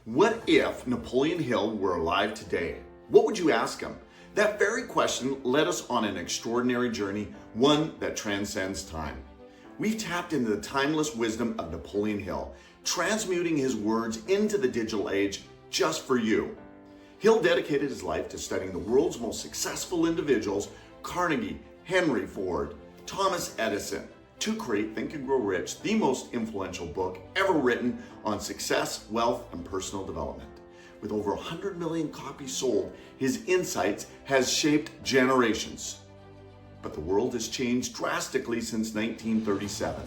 What if Napoleon Hill were alive today? What would you ask him? That very question led us on an extraordinary journey, one that transcends time. We've tapped into the timeless wisdom of Napoleon Hill, transmuting his words into the digital age just for you. Hill dedicated his life to studying the world's most successful individuals, Carnegie, Henry Ford, Thomas Edison, to create Think and Grow Rich, the most influential book ever written on success, wealth, and personal development. With over 100 million copies sold, his insights has shaped generations. But the world has changed drastically since 1937.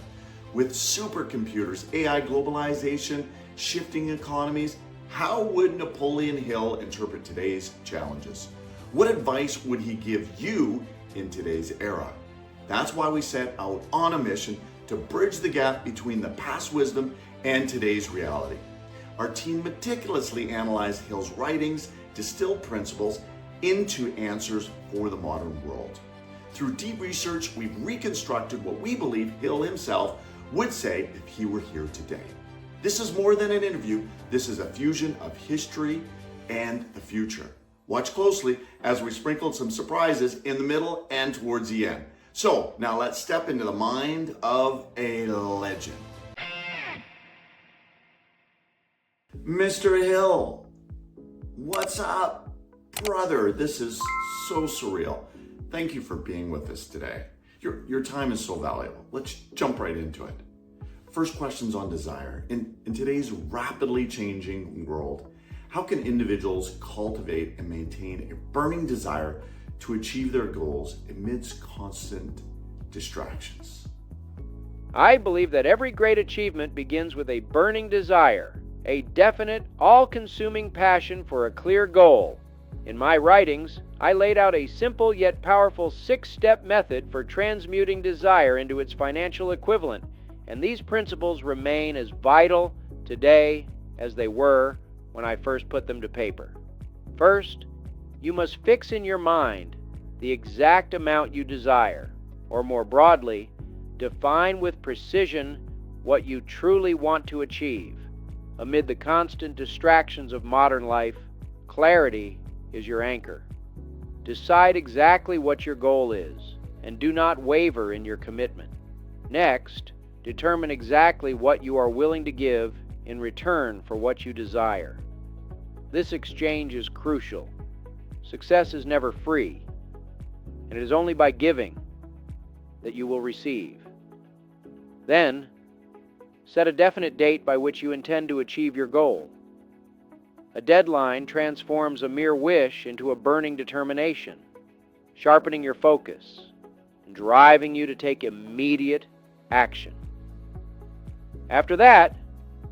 With supercomputers, AI globalization, shifting economies, how would Napoleon Hill interpret today's challenges? What advice would he give you in today's era? That's why we set out on a mission to bridge the gap between the past wisdom and today's reality. Our team meticulously analyzed Hill's writings, distilled principles into answers for the modern world. Through deep research, we've reconstructed what we believe Hill himself would say if he were here today. This is more than an interview. This is a fusion of history and the future. Watch closely as we sprinkled some surprises in the middle and towards the end. So now let's step into the mind of a legend. Mr. Hill, what's up, brother? This is so surreal. Thank you for being with us today. Your time is so valuable. Let's jump right into it. First question's on desire. In today's rapidly changing world, how can individuals cultivate and maintain a burning desire to achieve their goals amidst constant distractions? I believe that every great achievement begins with a burning desire, a definite, all-consuming passion for a clear goal. In my writings, I laid out a simple yet powerful 6-step method for transmuting desire into its financial equivalent, and these principles remain as vital today as they were when I first put them to paper. First, you must fix in your mind the exact amount you desire, or more broadly, define with precision what you truly want to achieve. Amid the constant distractions of modern life, clarity is your anchor. Decide exactly what your goal is, and do not waver in your commitment. Next, determine exactly what you are willing to give in return for what you desire. This exchange is crucial. Success is never free, and it is only by giving that you will receive. Then, set a definite date by which you intend to achieve your goal. A deadline transforms a mere wish into a burning determination, sharpening your focus and driving you to take immediate action. After that,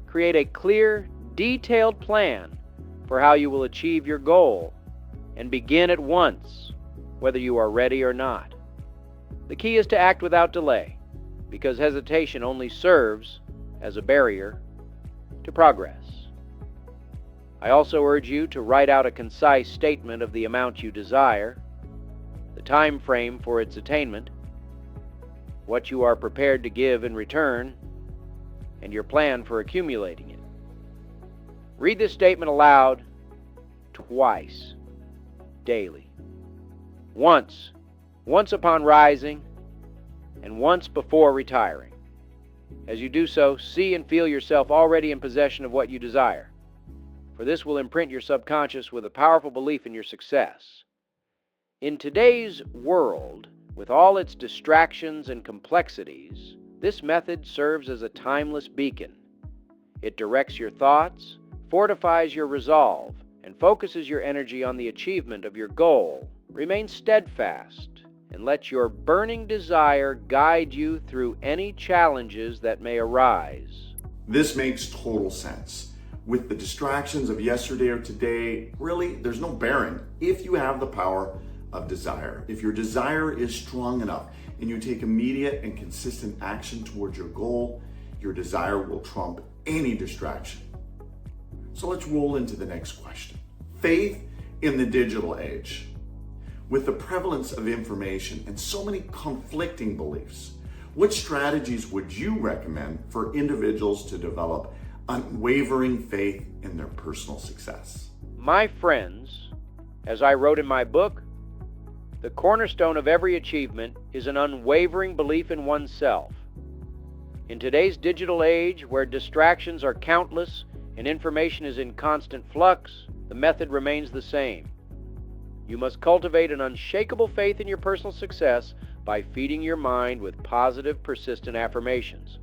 create a clear, detailed plan for how you will achieve your goal, and begin at once, whether you are ready or not. The key is to act without delay, because hesitation only serves as a barrier to progress. I also urge you to write out a concise statement of the amount you desire, the time frame for its attainment, what you are prepared to give in return, and your plan for accumulating it. Read this statement aloud twice daily. Once upon rising, and once before retiring. As you do so, see and feel yourself already in possession of what you desire, for this will imprint your subconscious with a powerful belief in your success. In today's world, with all its distractions and complexities, this method serves as a timeless beacon. It directs your thoughts, fortifies your resolve, and focuses your energy on the achievement of your goal. Remain steadfast and let your burning desire guide you through any challenges that may arise. This makes total sense. With the distractions of yesterday or today, really, there's no bearing if you have the power of desire. If your desire is strong enough and you take immediate and consistent action towards your goal, your desire will trump any distraction. So let's roll into the next question. Faith in the digital age. With the prevalence of information and so many conflicting beliefs, what strategies would you recommend for individuals to develop unwavering faith in their personal success. My friends, as I wrote in my book, the cornerstone of every achievement is an unwavering belief in oneself. In today's digital age, where distractions are countless and information is in constant flux, the method remains the same. You must cultivate an unshakable faith in your personal success by feeding your mind with positive, persistent affirmations.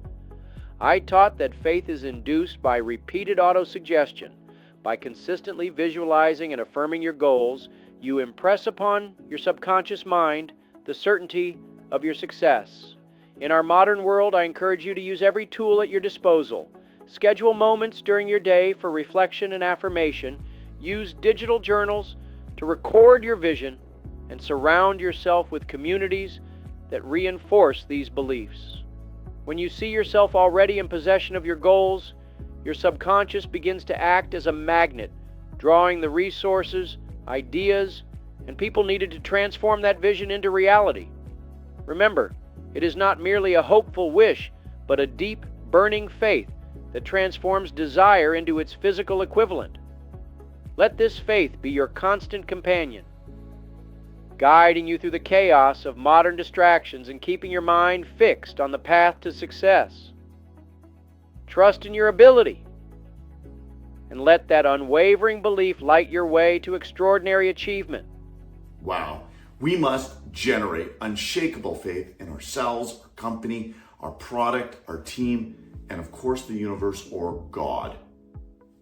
I taught that faith is induced by repeated autosuggestion. By consistently visualizing and affirming your goals, you impress upon your subconscious mind the certainty of your success. In our modern world, I encourage you to use every tool at your disposal. Schedule moments during your day for reflection and affirmation. Use digital journals to record your vision and surround yourself with communities that reinforce these beliefs. When you see yourself already in possession of your goals, your subconscious begins to act as a magnet, drawing the resources, ideas, and people needed to transform that vision into reality. Remember, it is not merely a hopeful wish, but a deep, burning faith that transforms desire into its physical equivalent. Let this faith be your constant companion, guiding you through the chaos of modern distractions and keeping your mind fixed on the path to success. Trust in your ability, and let that unwavering belief light your way to extraordinary achievement. Wow, we must generate unshakable faith in ourselves, our company, our product, our team, and of course the universe or God.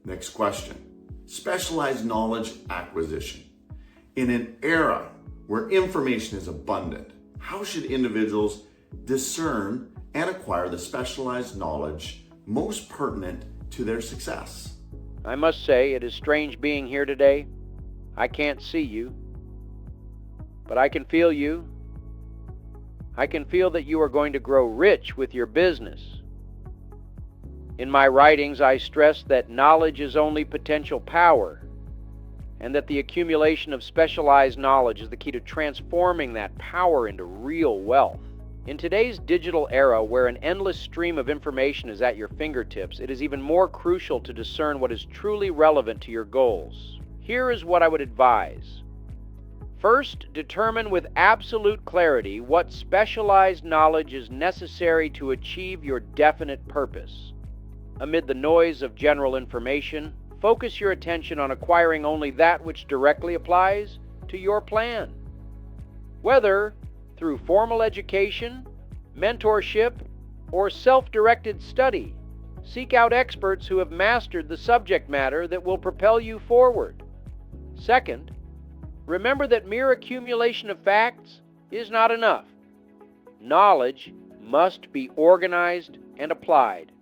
Next question. Specialized knowledge acquisition. In an era where information is abundant, how should individuals discern and acquire the specialized knowledge most pertinent to their success? I must say, it is strange being here today. I can't see you, but I can feel you. I can feel that you are going to grow rich with your business. In my writings, I stress that knowledge is only potential power, and that the accumulation of specialized knowledge is the key to transforming that power into real wealth. In today's digital era, where an endless stream of information is at your fingertips, it is even more crucial to discern what is truly relevant to your goals. Here is what I would advise. First, determine with absolute clarity what specialized knowledge is necessary to achieve your definite purpose. Amid the noise of general information, focus your attention on acquiring only that which directly applies to your plan. Whether through formal education, mentorship, or self-directed study, seek out experts who have mastered the subject matter that will propel you forward. Second, remember that mere accumulation of facts is not enough. Knowledge must be organized and applied.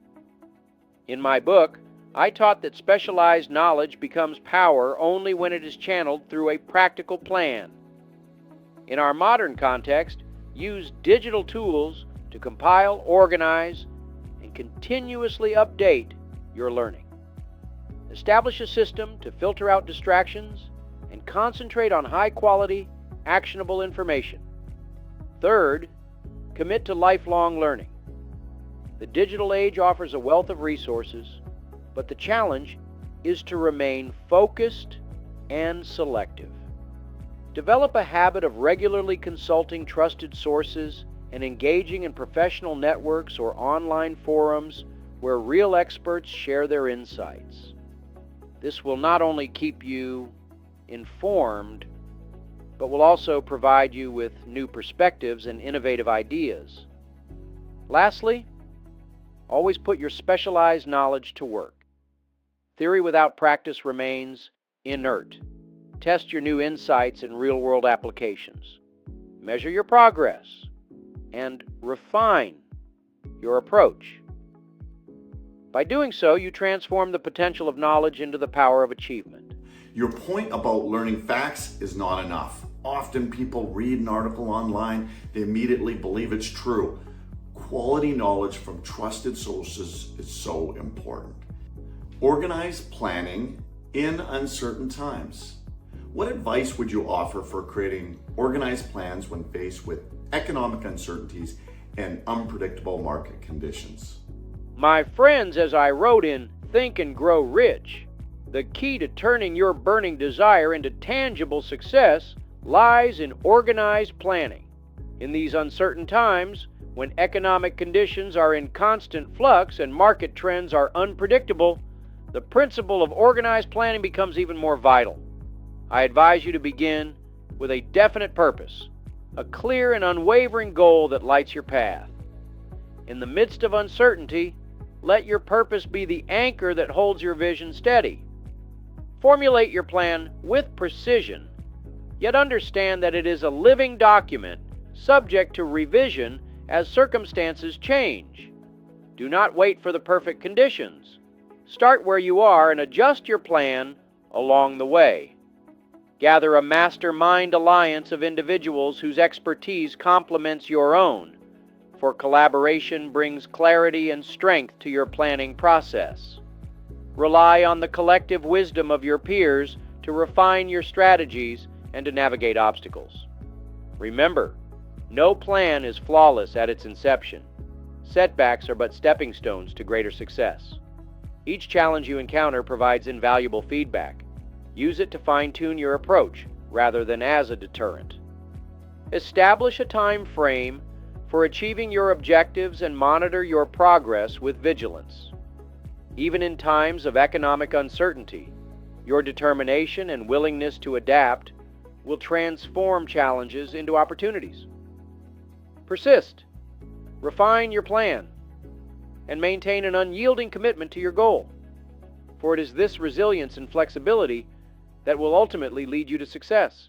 In my book, I taught that specialized knowledge becomes power only when it is channeled through a practical plan. In our modern context, use digital tools to compile, organize, and continuously update your learning. Establish a system to filter out distractions and concentrate on high-quality, actionable information. Third, commit to lifelong learning. The digital age offers a wealth of resources, but the challenge is to remain focused and selective. Develop a habit of regularly consulting trusted sources and engaging in professional networks or online forums where real experts share their insights. This will not only keep you informed, but will also provide you with new perspectives and innovative ideas. Lastly, always put your specialized knowledge to work. Theory without practice remains inert. Test your new insights in real-world applications. Measure your progress and refine your approach. By doing so, you transform the potential of knowledge into the power of achievement. Your point about learning facts is not enough. Often people read an article online, they immediately believe it's true. Quality knowledge from trusted sources is so important. Organized planning in uncertain times. What advice would you offer for creating organized plans when faced with economic uncertainties and unpredictable market conditions? My friends, as I wrote in Think and grow rich. The key to turning your burning desire into tangible success lies in organized planning. In these uncertain times, when economic conditions are in constant flux and market trends are unpredictable, the principle of organized planning becomes even more vital. I advise you to begin with a definite purpose, a clear and unwavering goal that lights your path. In the midst of uncertainty, let your purpose be the anchor that holds your vision steady. Formulate your plan with precision, yet understand that it is a living document subject to revision as circumstances change. Do not wait for the perfect conditions. Start where you are and adjust your plan along the way. Gather a mastermind alliance of individuals whose expertise complements your own, for collaboration brings clarity and strength to your planning process. Rely on the collective wisdom of your peers to refine your strategies and to navigate obstacles. Remember, no plan is flawless at its inception. Setbacks are but stepping stones to greater success. Each challenge you encounter provides invaluable feedback. Use it to fine-tune your approach rather than as a deterrent. Establish a time frame for achieving your objectives and monitor your progress with vigilance. Even in times of economic uncertainty, your determination and willingness to adapt will transform challenges into opportunities. Persist, refine your plan, and maintain an unyielding commitment to your goal, for it is this resilience and flexibility that will ultimately lead you to success.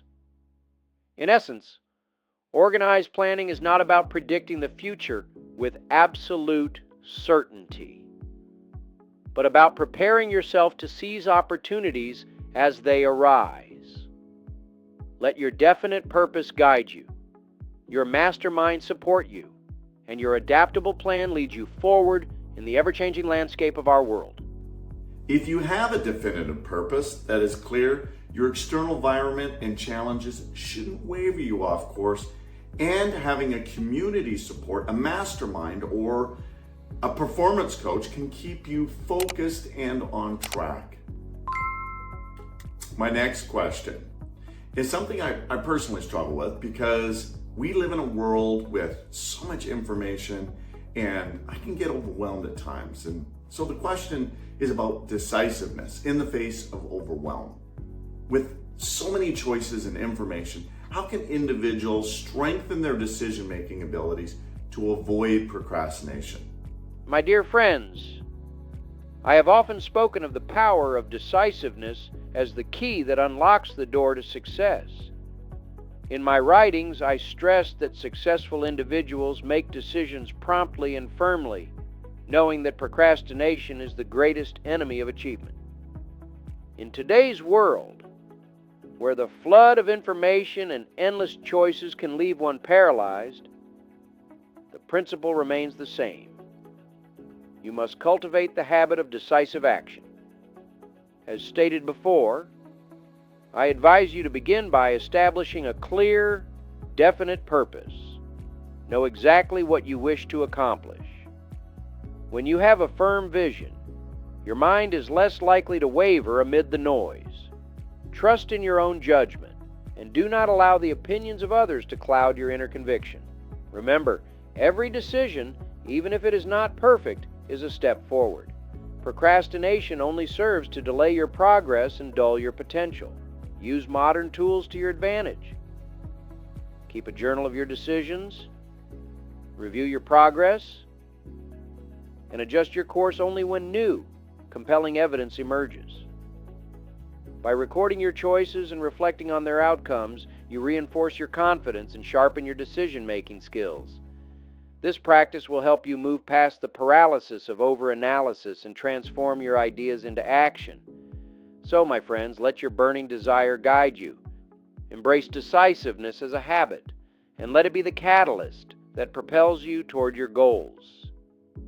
In essence, organized planning is not about predicting the future with absolute certainty, but about preparing yourself to seize opportunities as they arise. Let your definite purpose guide you, your mastermind support you, and your adaptable plan lead you forward in the ever-changing landscape of our world. If you have a definitive purpose that is clear, your external environment and challenges shouldn't waver you off course, and having a community support, a mastermind, or a performance coach can keep you focused and on track. My next question is something I personally struggle with because we live in a world with so much information and I can get overwhelmed at times. And so the question is about decisiveness in the face of overwhelm. With so many choices and information, how can individuals strengthen their decision-making abilities to avoid procrastination? My dear friends, I have often spoken of the power of decisiveness as the key that unlocks the door to success. In my writings, I stress that successful individuals make decisions promptly and firmly, knowing that procrastination is the greatest enemy of achievement. In today's world, where the flood of information and endless choices can leave one paralyzed, the principle remains the same. You must cultivate the habit of decisive action. As stated before, I advise you to begin by establishing a clear, definite purpose. Know exactly what you wish to accomplish. When you have a firm vision, your mind is less likely to waver amid the noise. Trust in your own judgment, and do not allow the opinions of others to cloud your inner conviction. Remember, every decision, even if it is not perfect, is a step forward. Procrastination only serves to delay your progress and dull your potential. Use modern tools to your advantage. Keep a journal of your decisions, review your progress, and adjust your course only when new, compelling evidence emerges. By recording your choices and reflecting on their outcomes, you reinforce your confidence and sharpen your decision-making skills. This practice will help you move past the paralysis of overanalysis and transform your ideas into action. So, my friends, let your burning desire guide you. Embrace decisiveness as a habit, and let it be the catalyst that propels you toward your goals.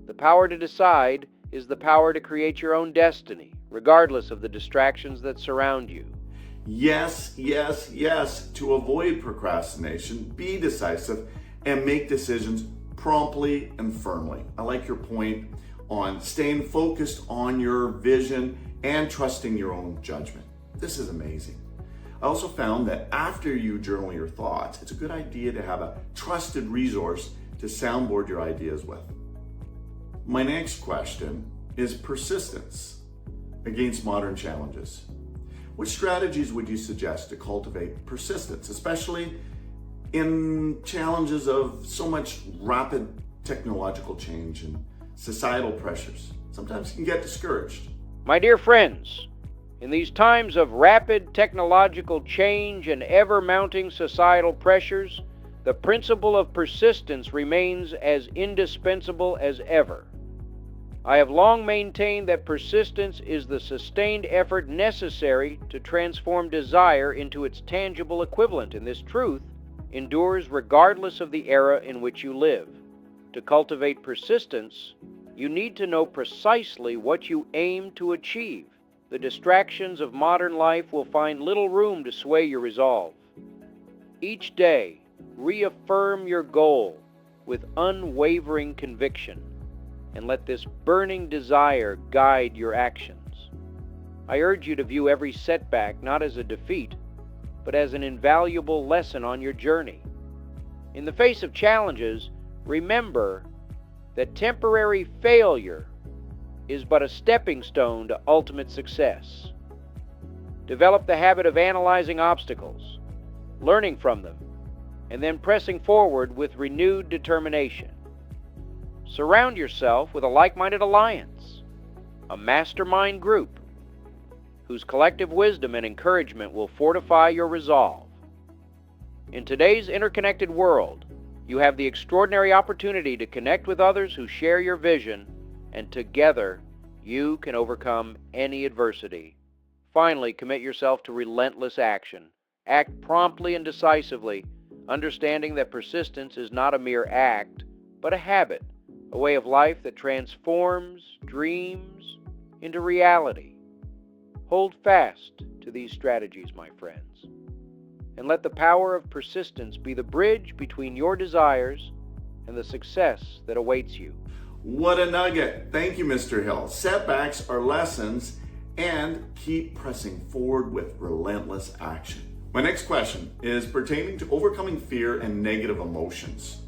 The power to decide is the power to create your own destiny, regardless of the distractions that surround you. Yes, yes, yes. To avoid procrastination, be decisive and make decisions promptly and firmly. I like your point on staying focused on your vision and trusting your own judgment. This is amazing. I also found that after you journal your thoughts, it's a good idea to have a trusted resource to soundboard your ideas with. My next question is persistence against modern challenges. What strategies would you suggest to cultivate persistence, especially in challenges of so much rapid technological change and societal pressures? Sometimes you can get discouraged. My dear friends, in these times of rapid technological change and ever-mounting societal pressures, the principle of persistence remains as indispensable as ever. I have long maintained that persistence is the sustained effort necessary to transform desire into its tangible equivalent, and this truth endures regardless of the era in which you live. To cultivate persistence, you need to know precisely what you aim to achieve. The distractions of modern life will find little room to sway your resolve. Each day, reaffirm your goal with unwavering conviction, and let this burning desire guide your actions. I urge you to view every setback not as a defeat, but as an invaluable lesson on your journey. In the face of challenges, remember that temporary failure is but a stepping stone to ultimate success. Develop the habit of analyzing obstacles, learning from them, and then pressing forward with renewed determination. Surround yourself with a like-minded alliance, a mastermind group, whose collective wisdom and encouragement will fortify your resolve. In today's interconnected world, you have the extraordinary opportunity to connect with others who share your vision, and together you can overcome any adversity. Finally, commit yourself to relentless action. Act promptly and decisively, understanding that persistence is not a mere act, but a habit, a way of life that transforms dreams into reality. Hold fast to these strategies, my friends, and let the power of persistence be the bridge between your desires and the success that awaits you. What a nugget. Thank you, Mr. Hill. Setbacks are lessons, and keep pressing forward with relentless action. My next question is pertaining to overcoming fear and negative emotions.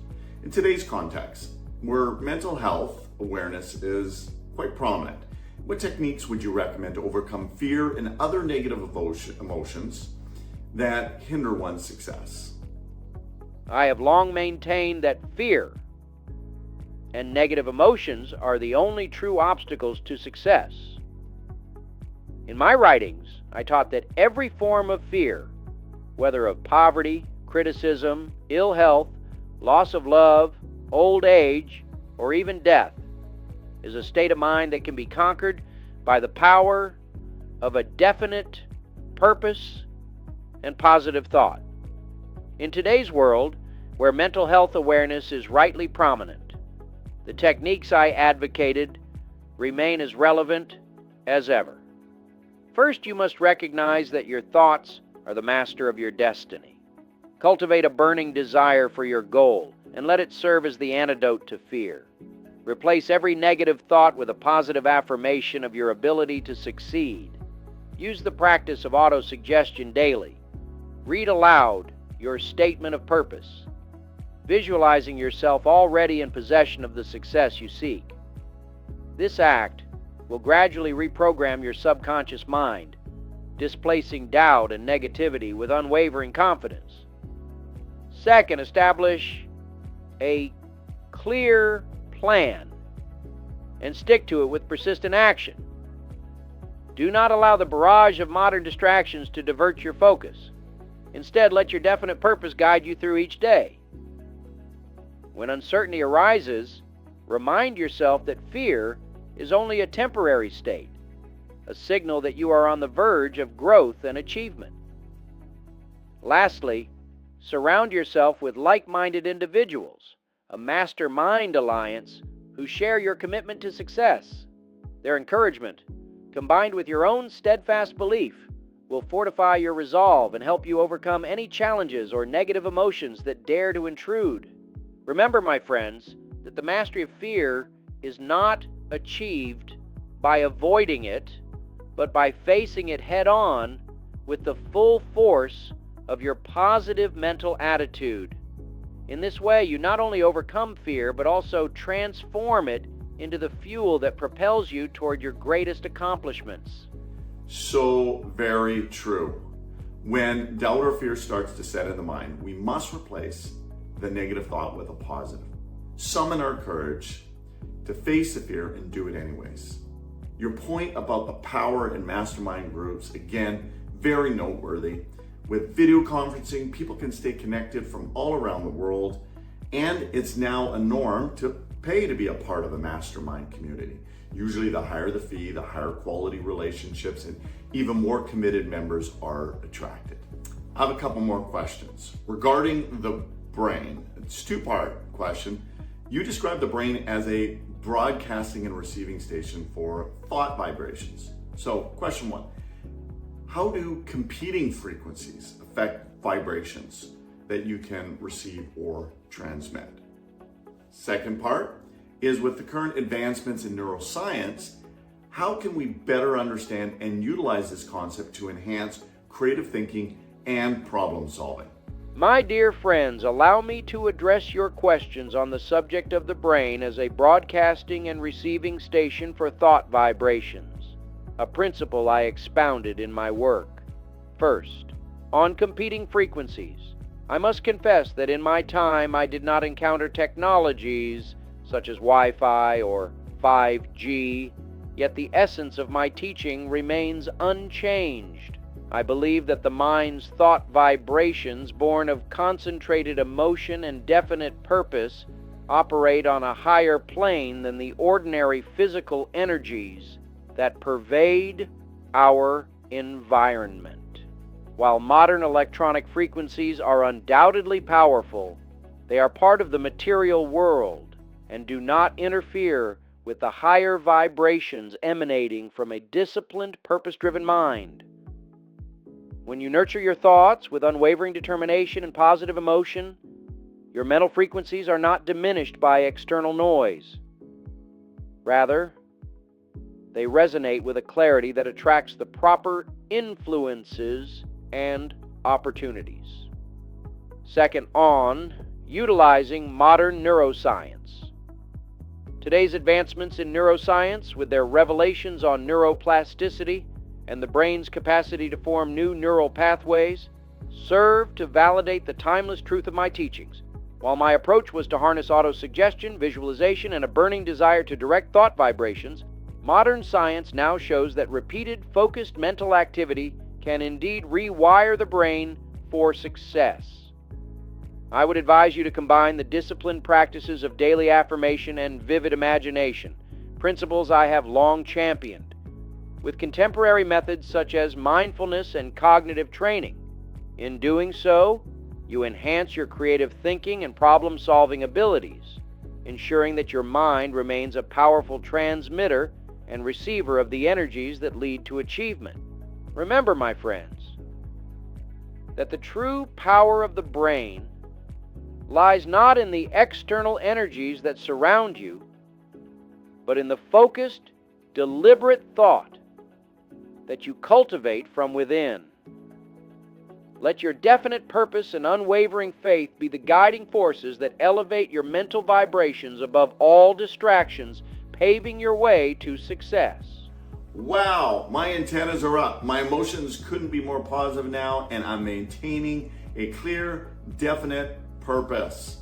In today's context, where mental health awareness is quite prominent, what techniques would you recommend to overcome fear and other negative emotions that hinder one's success? I have long maintained that fear and negative emotions are the only true obstacles to success. In my writings, I taught that every form of fear, whether of poverty, criticism, ill health, loss of love, old age, or even death, is a state of mind that can be conquered by the power of a definite purpose and positive thought. In today's world, where mental health awareness is rightly prominent, the techniques I advocated remain as relevant as ever. First, you must recognize that your thoughts are the master of your destiny. Cultivate a burning desire for your goal, and let it serve as the antidote to fear. Replace every negative thought with a positive affirmation of your ability to succeed. Use the practice of autosuggestion daily. Read aloud your statement of purpose, visualizing yourself already in possession of the success you seek. This act will gradually reprogram your subconscious mind, displacing doubt and negativity with unwavering confidence. Second, establish a clear plan and stick to it with persistent action. Do not allow the barrage of modern distractions to divert your focus. Instead, let your definite purpose guide you through each day. When uncertainty arises, remind yourself that fear is only a temporary state, a signal that you are on the verge of growth and achievement. Lastly, surround yourself with like-minded individuals, a mastermind alliance who share your commitment to success. Their encouragement, combined with your own steadfast belief, will fortify your resolve and help you overcome any challenges or negative emotions that dare to intrude. Remember, my friends, that the mastery of fear is not achieved by avoiding it, but by facing it head on with the full force of your positive mental attitude. In this way, you not only overcome fear, but also transform it into the fuel that propels you toward your greatest accomplishments. So very true. When doubt or fear starts to set in the mind, we must replace the negative thought with a positive. Summon our courage to face the fear and do it anyways. Your point about the power in mastermind groups, again, very noteworthy. With video conferencing, people can stay connected from all around the world, and it's now a norm to pay to be a part of a mastermind community. Usually the higher the fee, the higher quality relationships, and even more committed members are attracted. I have a couple more questions. Regarding the brain, it's a two-part question. You describe the brain as a broadcasting and receiving station for thought vibrations. So question one, how do competing frequencies affect vibrations that you can receive or transmit? Second part is, with the current advancements in neuroscience, how can we better understand and utilize this concept to enhance creative thinking and problem solving? My dear friends, allow me to address your questions on the subject of the brain as a broadcasting and receiving station for thought vibrations, a principle I expounded in my work. First, on competing frequencies, I must confess that in my time I did not encounter technologies such as Wi-Fi or 5G, yet the essence of my teaching remains unchanged. I believe that the mind's thought vibrations, born of concentrated emotion and definite purpose, operate on a higher plane than the ordinary physical energies that pervade our environment. While modern electronic frequencies are undoubtedly powerful, they are part of the material world and do not interfere with the higher vibrations emanating from a disciplined, purpose-driven mind. When you nurture your thoughts with unwavering determination and positive emotion, your mental frequencies are not diminished by external noise. Rather, they resonate with a clarity that attracts the proper influences and opportunities. Second, on utilizing modern neuroscience. Today's advancements in neuroscience, with their revelations on neuroplasticity and the brain's capacity to form new neural pathways, serve to validate the timeless truth of my teachings. While my approach was to harness autosuggestion, visualization, and a burning desire to direct thought vibrations, modern science now shows that repeated, focused mental activity can indeed rewire the brain for success. I would advise you to combine the disciplined practices of daily affirmation and vivid imagination, principles I have long championed, with contemporary methods such as mindfulness and cognitive training. In doing so, you enhance your creative thinking and problem-solving abilities, ensuring that your mind remains a powerful transmitter and receiver of the energies that lead to achievement. Remember, my friends, that the true power of the brain lies not in the external energies that surround you, but in the focused, deliberate thought that you cultivate from within. Let your definite purpose and unwavering faith be the guiding forces that elevate your mental vibrations above all distractions, paving your way to success. Wow, my antennas are up. My emotions couldn't be more positive now, and I'm maintaining a clear, definite purpose.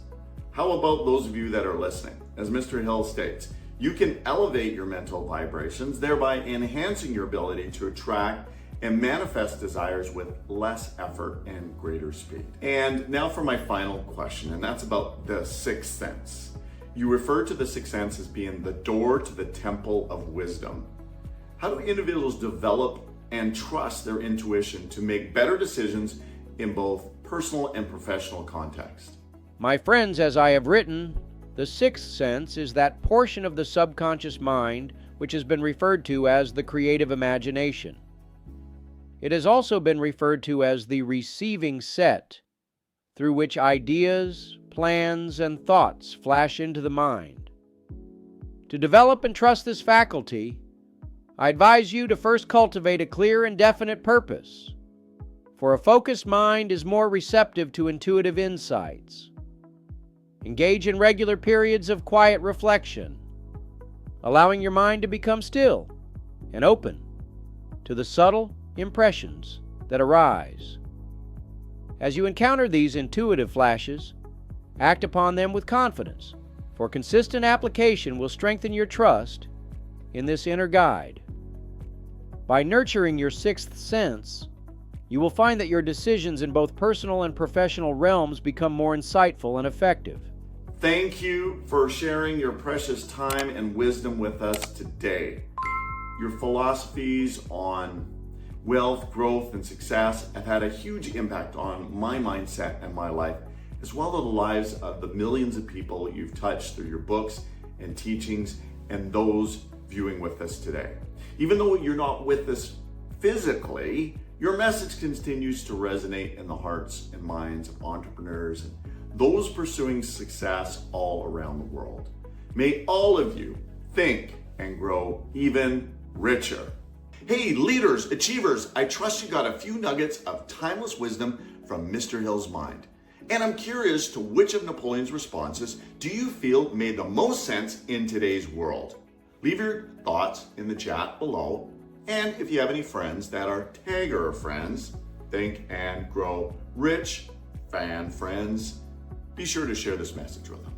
How about those of you that are listening? As Mr. Hill states, you can elevate your mental vibrations, thereby enhancing your ability to attract and manifest desires with less effort and greater speed. And now for my final question, and that's about the sixth sense. You refer to the sixth sense as being the door to the temple of wisdom. How do individuals develop and trust their intuition to make better decisions in both personal and professional context? My friends, as I have written, the sixth sense is that portion of the subconscious mind which has been referred to as the creative imagination. It has also been referred to as the receiving set, through which ideas, plans, and thoughts flash into the mind. To develop and trust this faculty, I advise you to first cultivate a clear and definite purpose, for a focused mind is more receptive to intuitive insights. Engage in regular periods of quiet reflection, allowing your mind to become still and open to the subtle impressions that arise. As you encounter these intuitive flashes, act upon them with confidence, for consistent application will strengthen your trust in this inner guide. By nurturing your sixth sense, you will find that your decisions in both personal and professional realms become more insightful and effective. Thank you for sharing your precious time and wisdom with us today. Your philosophies on wealth, growth, and success have had a huge impact on my mindset and my life, as well as the lives of the millions of people you've touched through your books and teachings and those viewing with us today. Even though you're not with us physically, your message continues to resonate in the hearts and minds of entrepreneurs and those pursuing success all around the world. May all of you think and grow even richer. Hey, leaders, achievers, I trust you got a few nuggets of timeless wisdom from Mr. Hill's mind. And I'm curious to which of Napoleon's responses do you feel made the most sense in today's world? Leave your thoughts in the chat below. And if you have any friends that are Tagger friends, think and grow rich fan friends, be sure to share this message with them.